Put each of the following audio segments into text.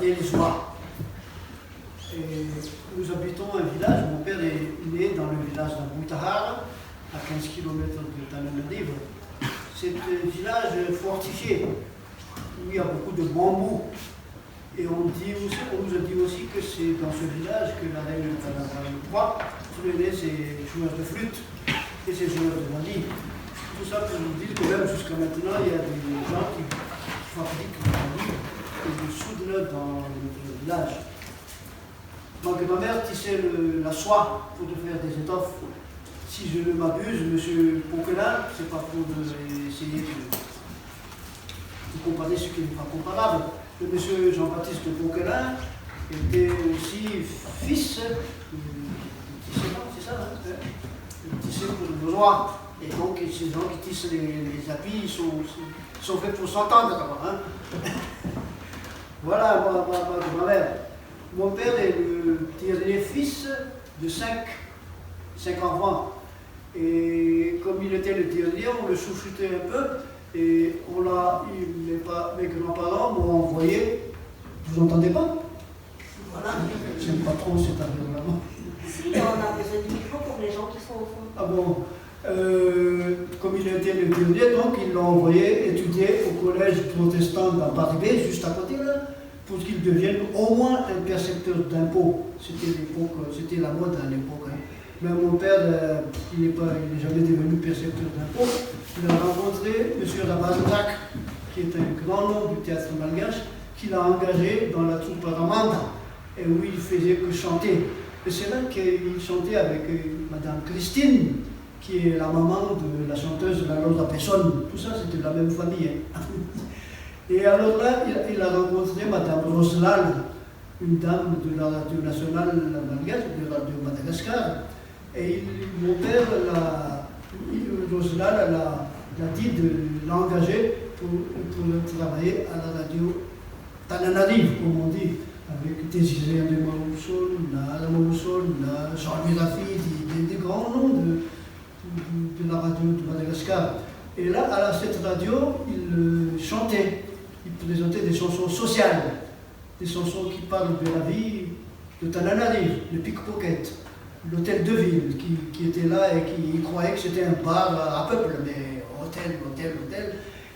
et les oies. Et nous habitons un village, mon père est né dans le village d'Aboutahar, à 15 km de Tananarive. C'est un village fortifié, où il y a beaucoup de bambous. Et on nous a dit aussi que c'est dans ce village que la reine Tananarive prenait ses joueurs de flûte et ses joueurs de vanille. Tout ça pour nous dire que même jusqu'à maintenant, il y a des gens qui fabriquent de la vanille et du soude dans le village. Donc ma mère tissait la soie pour faire des étoffes. Si je ne m'abuse, M. Poquelin, c'est pas pour essayer de comparer ce qui n'est pas comparable. Le M. Jean-Baptiste Poquelin était aussi fils de tisseur, c'est ça, hein, de tisseur pour le roi. Et donc ces gens qui tissent les habits sont faits pour s'entendre d'abord. Hein. Voilà ma mère. Mon père est le dernier fils de cinq enfants. Et comme il était le dernier, on le chouchoutait un peu. Et mes grands-parents m'ont envoyé. Vous entendez pas? Voilà. J'aime pas trop cet avion-là. Si, on a besoin du micro pour les gens qui sont au fond. Ah bon? Comme il était le dernier, donc ils l'ont envoyé étudier au collège protestant d'Ambaribé, juste à côté là, pour qu'il devienne au moins un percepteur d'impôts. C'était la mode à l'époque. Hein. Mais mon père, il n'est jamais devenu percepteur d'impôts. Il a rencontré M. Rabazac, qui est un grand nom du théâtre malgache, qui l'a engagé dans la troupe Ramanda, et où il faisait que chanter. Et c'est là qu'il chantait avec Madame Christine, qui est la maman de la chanteuse La Rosa Pesson. Tout ça, c'était de la même famille. Hein. Et alors là, il a rencontré Madame Roselal, une dame de la radio nationale malgache, de Radio Madagascar. Et mon père, Roselal, l'a dit de l'engager pour travailler à la radio Tananarive, comme on dit, avec Désiré de Marousson, Jean-Louis Rafi, des grands noms de la radio de Madagascar. Et là, à cette radio, il chantait, il présentait des chansons sociales, des chansons qui parlent de la vie de Tananarive, le pickpocket, l'hôtel de ville qui était là et qui croyait que c'était un bar à peuple, mais hôtel,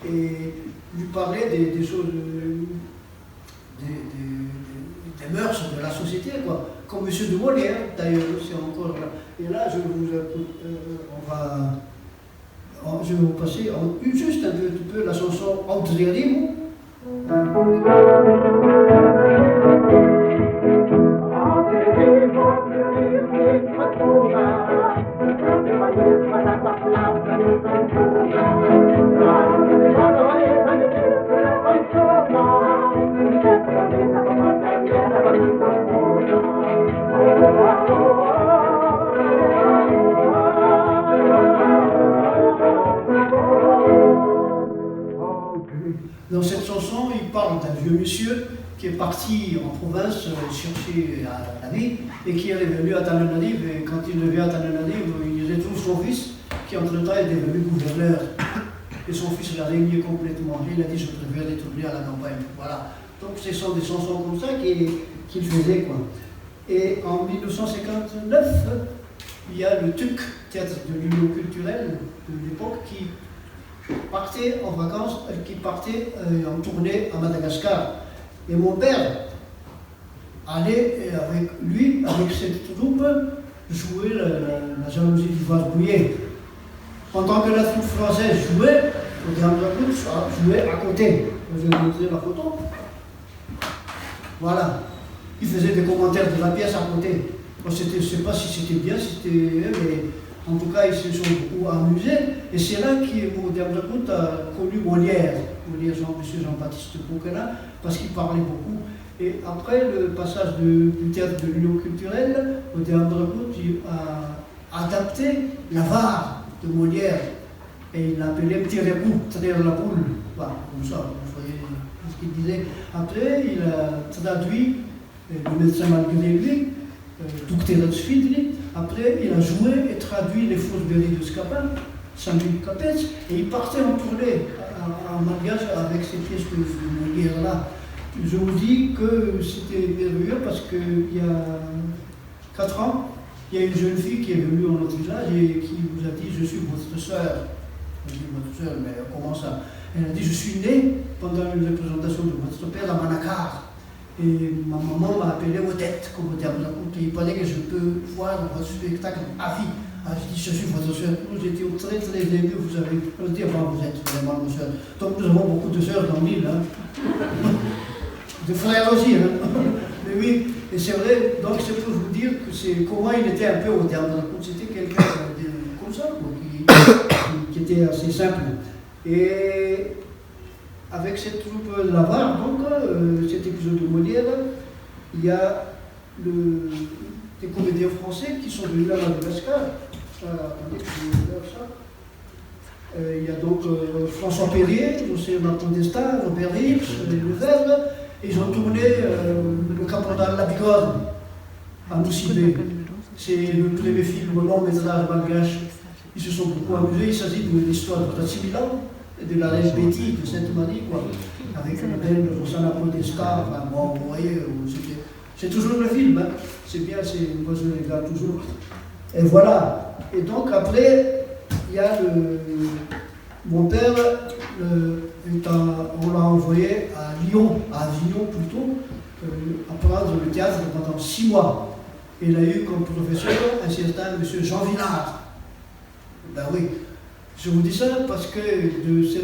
et lui parlait des choses, des mœurs de la société, quoi. Comme M. de Molière, d'ailleurs, c'est encore là. Et là, je vais vous passer juste un petit peu la chanson Audrey. Dans cette chanson, il parle d'un vieux monsieur qui est parti en province chercher la vie et qui est revenu à Tananarive. Et quand il revient à Tananarive, il retrouve son fils qui entre-temps est devenu gouverneur. Et son fils l'a régné complètement. Et il a dit, je préfère retourner à la campagne. Voilà. Donc ce sont des chansons comme ça qu'il faisait, quoi. Et en 1959, il y a le TUC, Théâtre de l'Union culturelle de l'époque, qui partait en vacances, qui partait en tournée à Madagascar. Et mon père allait avec lui, avec cette troupe, jouer la jalousie du vase bouillé. Pendant que la troupe française jouait, le Diamdragout jouait à côté. Je vais vous montrer la photo. Voilà. Il faisait des commentaires de la pièce à côté. Je ne sais pas si c'était bien, mais en tout cas, ils se sont beaucoup amusés. Et c'est là que Diamdragout a connu Molière, M. Jean-Baptiste Poquelin, parce qu'il parlait beaucoup. Et après le passage du théâtre de l'Union culturelle, Diamdragout a adapté l'avare de Molière. Et il l'appelait Tirez-vous, traire la boule. Voilà, comme ça, vous voyez ce qu'il disait. Après, il a traduit le médecin malgré lui, Docteur Sfidri. Après, il a joué et traduit les fausses berries de Scapin, Samuel Capetz, et il partait en tournée en malgache avec ces pièces de Molière là. je vous dis que c'était merveilleux parce qu'il y a 4 ans, il y a une jeune fille qui est venue dans notre village et qui vous a dit « Je suis votre sœur ». Je dis « Votre sœur, mais comment ça ?» Elle a dit « Je suis née pendant une représentation de votre père à Manakar. Et ma maman m'a appelé aux têtes, comme au terme. Il paraît que je peux voir votre spectacle à vie. » Ah, je dis, je suis votre soeur. Nous étions très très émus, vous savez. Je dis, enfin, vous êtes vraiment nos soeurs. Donc nous avons beaucoup de soeurs dans l'île. Hein. De frères aussi. Hein. Mais oui, et c'est vrai, donc c'est pour vous dire que c'est comment il était un peu au terme. C'était quelqu'un comme ça, quoi, qui était assez simple. Et avec cette troupe de Navarre, donc, cet épisode de Molière, il y a des comédiens français qui sont venus à Madagascar. Attendez, je vais faire ça. Il y a donc François Perrier, José Martin-Destin, Robert Hirsch, Lefebvre, et ils ont tourné le Caporal La Bigorre à Moussibé. C'est le premier film long métrage malgache. Ils se sont beaucoup amusés. Il s'agit de l'histoire de Tatsimilan et de la reine Betty de Sainte-Marie, quoi, avec la reine Rosanna Podesta. Enfin, bon, vous voyez, c'est toujours le film, hein. C'est bien, moi je le regarde toujours. Et voilà. Et donc après, il y a mon père, on l'a envoyé à Lyon, à Avignon plutôt, apprendre le théâtre pendant 6 mois. Il a eu comme professeur un certain M. Jean Villard. Ben oui, je vous dis ça parce que de ce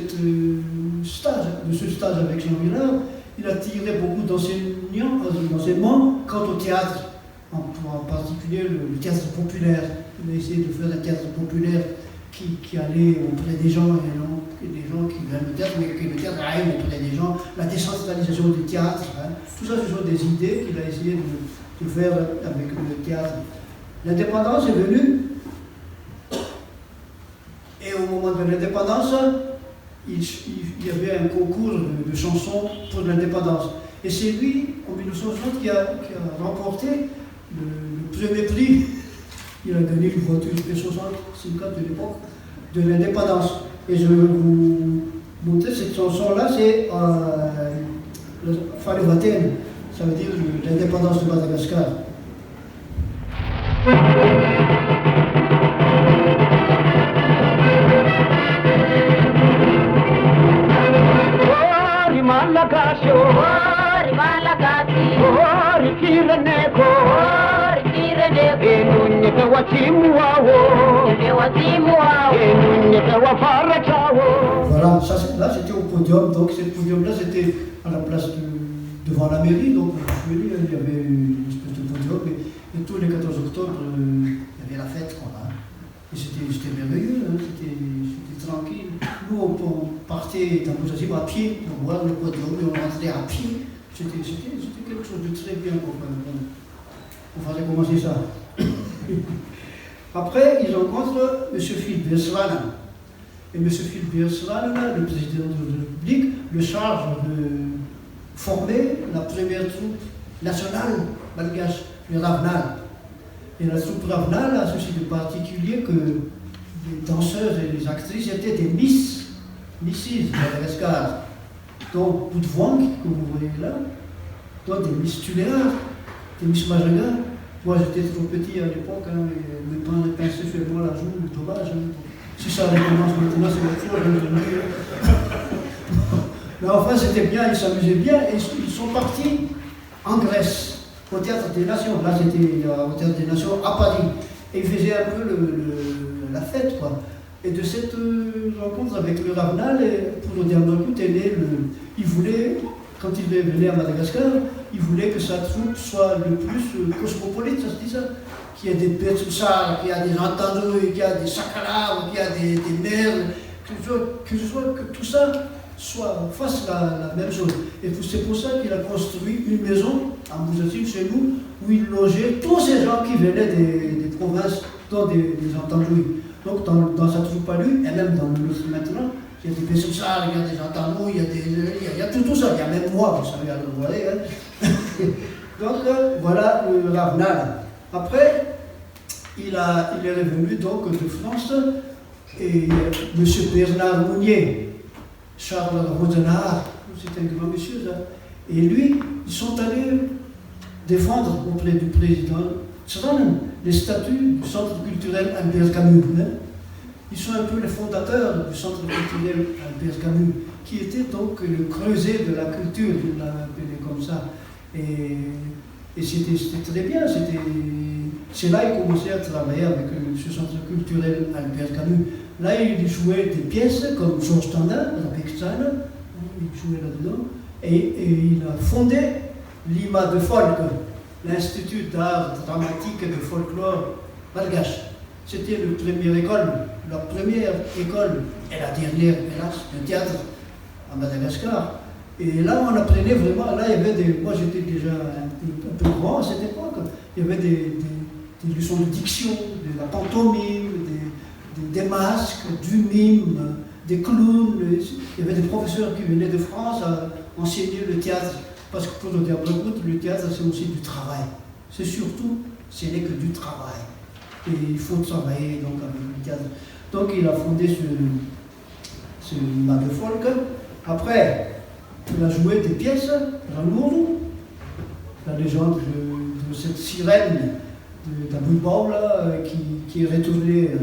stage avec Jean Villard, il a tiré beaucoup d'enseignements quant au théâtre, en particulier le théâtre populaire. Il a essayé de faire un théâtre populaire qui allait auprès des gens, et non des gens qui viennent au théâtre, mais que le théâtre aille auprès des gens, la décentralisation du théâtre. Hein. Tout ça, ce sont des idées qu'il a essayé de faire avec le théâtre. L'indépendance est venue, et au moment de l'indépendance, il y avait un concours de chansons pour l'indépendance. Et c'est lui, en 1960, qui a remporté le premier prix. Il a gagné une voiture P60 de l'époque de l'indépendance. Et je vais vous montrer cette chanson-là, c'est Falevaten, ça veut dire l'indépendance de Madagascar. Voilà, ça, là c'était au podium, donc ce podium-là c'était à la place devant la mairie, donc je suis venu, il y avait une espèce de podium, et tous les 14 octobre, il y avait la fête, quoi. Hein. Et c'était merveilleux, hein, c'était tranquille. Nous on partait dans Moussasim à pied pour voir le podium, et on rentrait à pied. C'était quelque chose de très bien, quoi. On fallait commencer ça. Après, ils rencontrent M. Philippe Berslan. Et M. Philippe Berslan, le président de la République, le charge de former la première troupe nationale malgache, le Ravnal. Et la troupe Ravnal a ceci de particulier que les danseuses et les actrices étaient des Misses de Madagascar. Donc, Boudvang, que vous voyez là, donc des Miss Tuléar, des Miss Majaga. Moi j'étais trop petit à l'époque, hein, et mes parents pinçaient sur moi la joue, dommage. Hein. Si ça recommence maintenant, c'est autre chose. Mais enfin, c'était bien, ils s'amusaient bien, et ils sont partis en Grèce, au Théâtre des Nations. Là, c'était au Théâtre des Nations à Paris. Et ils faisaient un peu la fête, quoi. Et de cette rencontre avec le Ravnal, pour le dernier coup, il voulait, quand il venait à Madagascar, il voulait que sa troupe soit le plus cosmopolite, ça se dit ça, qu'il y ait des Petsoussars, qu'il y ait des Entendouilles, qu'il y ait des Sakalavs, qu'il y ait des merles, que tout ça fasse la même chose. Et c'est pour ça qu'il a construit une maison à Moussasim, chez nous, où il logeait tous ces gens qui venaient des provinces, dont des Entendouilles. Donc dans sa troupe à lui, et même dans le nôtre maintenant, il y a des Petsoussars, il y a des Entendouilles, il y a tout ça, il y a même moi, vous savez, vous voyez. Hein. Donc voilà le Ravnal. Après, il est revenu donc de France, et M. Bernard Mounier, Charles Rosenard, c'est un grand monsieur, ça, Et lui, ils sont allés défendre auprès du président Tsran les statuts du centre culturel Albert Camus. Ils sont un peu les fondateurs du centre culturel Albert Camus, qui était donc le creuset de la culture, il l'a appelé comme ça. Et c'était très bien, c'est là qu'il commençait à travailler avec ce centre culturel Albert Camus. Là, il jouait des pièces comme Georges Stendhal, la Pexane, il jouait là-dedans, et il a fondé l'IMA de Folk, l'Institut d'art dramatique et de folklore malgache. C'était la première école, et la dernière, hélas, de théâtre à Madagascar. Et là, on apprenait vraiment, là, il y avait moi j'étais déjà un peu grand à cette époque, il y avait des leçons de diction, de la pantomime, des masques, du mime, des clowns. Il y avait des professeurs qui venaient de France à enseigner le théâtre. Parce que pour le théâtre, c'est aussi du travail. C'est surtout, ce n'est que du travail. Et il faut travailler donc avec le théâtre. Donc il a fondé ce Mas de Folk. Après, il a joué des pièces, Ranourou, la légende de cette sirène d'Abou là, qui est retournée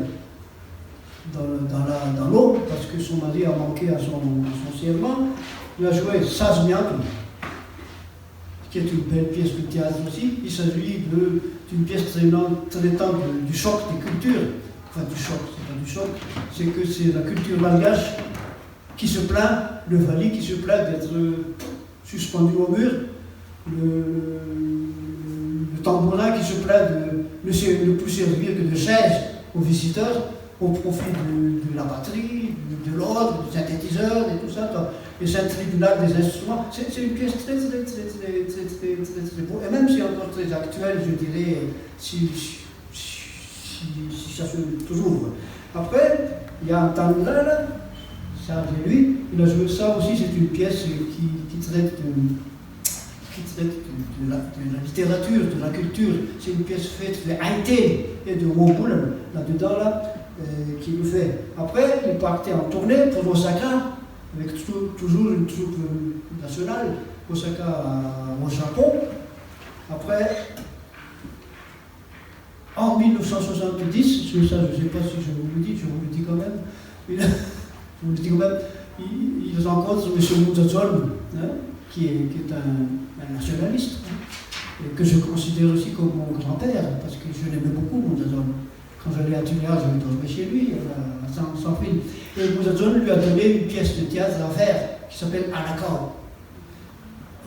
dans l'eau parce que son mari a manqué à son serment. Il a joué Sazmiak, qui est une belle pièce de théâtre aussi. Il s'agit d'une pièce traitant du choc des cultures. Enfin, du choc, c'est pas du choc, c'est que c'est la culture malgache qui se plaint, le Vali qui se plaint d'être suspendu au mur, le tambourin qui se plaint de ne plus servir que de chaise aux visiteurs au profit de la batterie, de l'ordre, du synthétiseur et tout ça. Et c'est un tribunal des instruments. C'est une pièce très beau. Et même si encore très actuelle, je dirais, si ça se toujours. Après, il y a un Tanglal, Charles et lui, il a joué ça aussi, c'est une pièce qui traite de la littérature, de la culture. C'est une pièce faite de Haïté et de Wombul, là-dedans, qui le fait. Après, il partait en tournée pour Osaka, avec toujours une troupe nationale, Osaka au Japon. Après, en 1970, ça je ne sais pas si je vous le dis, je vous le dis quand même, ils rencontrent M. Mouzazol, qui est un nationaliste, et que je considère aussi comme mon grand-père, parce que je l'aimais beaucoup, Mouzazol. Quand j'allais à Tuléa, je dormais chez lui, sans film. Et Mouzazol lui a donné une pièce de théâtre à faire, qui s'appelle Anakao.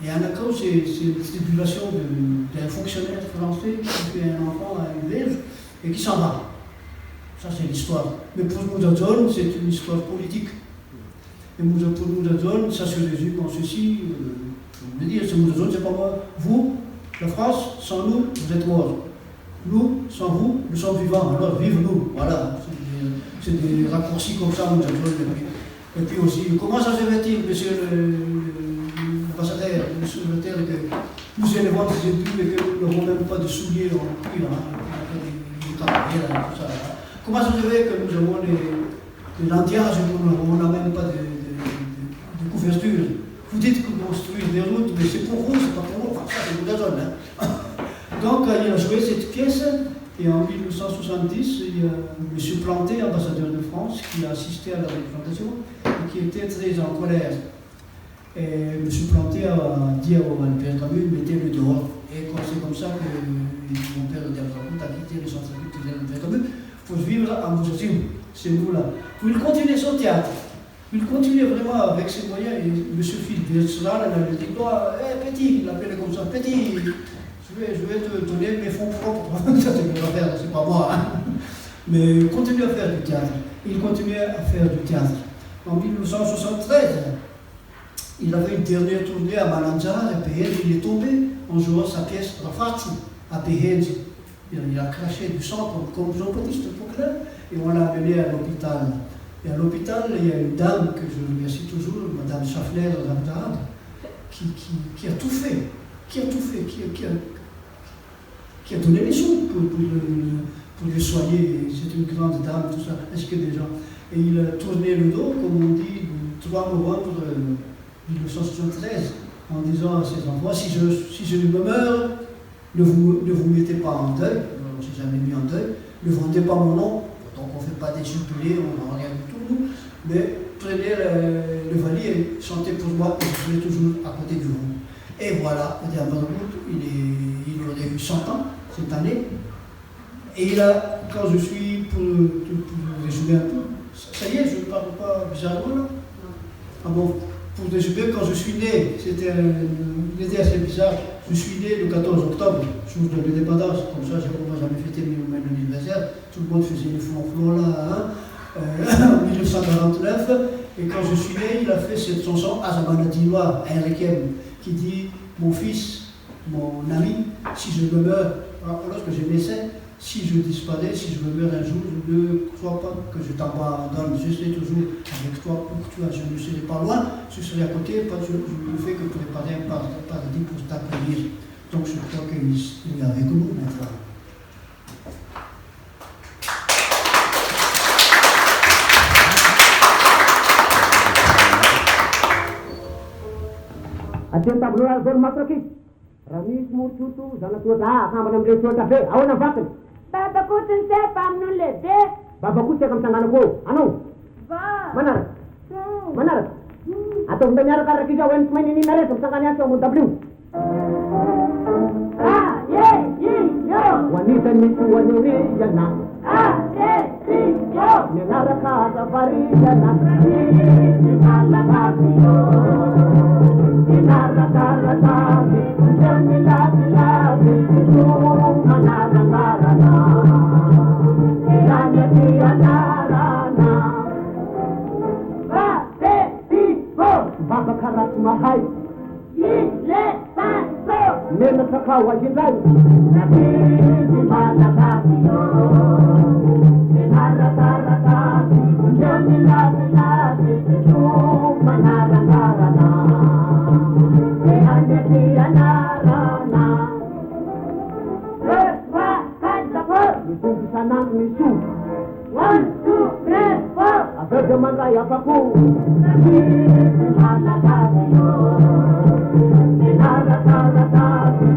Et Anakao, c'est une stipulation d'un fonctionnaire français qui fait un enfant à une vierge et qui s'en va. Ça, c'est l'histoire. Mais pour Mouzazol, c'est une histoire politique. Et pour Mouzazol, ça se résume en ceci. Je veux dire, c'est Mouzazol, c'est pas moi. Vous, la France, sans nous, vous êtes morts. Nous, sans vous, nous sommes vivants. Alors, vive nous. Voilà. C'est des raccourcis comme ça, Mouzazol. Et puis aussi, comment ça se fait-il, monsieur l'ambassadeur, le secrétaire, que nous élevons des ébus et que nous n'avons même pas de souliers en cuir, tout ça. Comment ça se fait que nous avons des landiages et qu'on n'a même pas de couverture? Vous dites que vous construisez des routes, mais c'est pour vous, c'est pas pour nous. Enfin, ça, c'est Mouzazol. Donc, il a joué cette pièce, et en 1970, il y a M. Planté, ambassadeur de France, qui a assisté à la représentation et qui était très en colère. Et M. Planté a dit à Albert Camus, mettez-le dehors. Et c'est comme ça que mon père a quitté le centre culturel Albert Camus pour vivre à Mouzazim, c'est nous là. Pour il continuer son théâtre. Il continuait vraiment avec ses moyens. Et M. Philippe Tsran, il a dit, petit, il l'appelait comme ça, petit. Je vais te donner mes fonds propres. Ça, c'est pas moi. Mais il continue à faire du théâtre. Il continuait à faire du théâtre. En 1973, il avait une dernière tournée à Malanzara, à Péhenz. Il est tombé en jouant sa pièce Rafatsu à Péhenz. Il a craché du sang comme Jean-Baptiste Poquelin et on l'a amené à l'hôpital. Et à l'hôpital, il y a une dame que je remercie toujours, Madame Schaffner Ramdad, qui a tout fait. Qui a donné les sous pour le soigner. C'est une grande dame, tout ça, est-ce que des gens. Et il a tourné le dos, comme on dit, le 3 novembre 1973. en disant à ses enfants, si je me meurs, ne vous mettez pas en deuil, on ne s'est jamais mis en deuil, ne vendez pas mon nom, donc on ne fait pas des jubilés, on n'a rien du tout, nous, mais prenez le valier et chantez pour moi, et je serai toujours à côté de vous. Et voilà, Edi Amadou, il aurait eu 100 ans cette année, et là, quand je suis, pour résumer un peu, ça y est, je ne parle pas bizarrement là. Ah bon, pour résumer, quand je suis né, c'était une idée assez bizarre. Je suis né le 14 octobre, jour de l'indépendance. Comme ça, on n'a jamais fêté mon anniversaire. Tout le monde faisait les flonflons là, en 1949. Et quand je suis né, il a fait cette chanson Azamanadinois, un requiem, qui dit mon fils, mon ami, si je me meurs, lorsque je naissais, si je disparais, si je me meurs un jour, je ne crois pas que je t'abandonne, je serai toujours avec toi où tu es, je ne serai pas loin, je serai à côté, je ne fais que préparer un paradis pour t'accueillir. Donc je crois qu'il est avec nous maintenant. Ateo tabloa zao masaky raha misy morototo zanatoa akambana amin'ireo toa kafe ahoana vakiny Babakoto ny sefa amin'ny lehibe. babakoto seka mitsanganako anao manaraka manaraka ataovy miaraka araky izy ao eny tsy maininina rehetra mitsangany aky ao W ho anisany toaneo riana mianaraka azavariana inarakaratavy milavilavy manarangarana iranyatianarana vatetiko babakaraty mahay ile fanso menasakao azindray nabidy malakavio inarakaratavy milavilavy manarangarana mitombisanandro miso 1, 2, 3, 4 aveo mandray afako malakavio inarakaratavy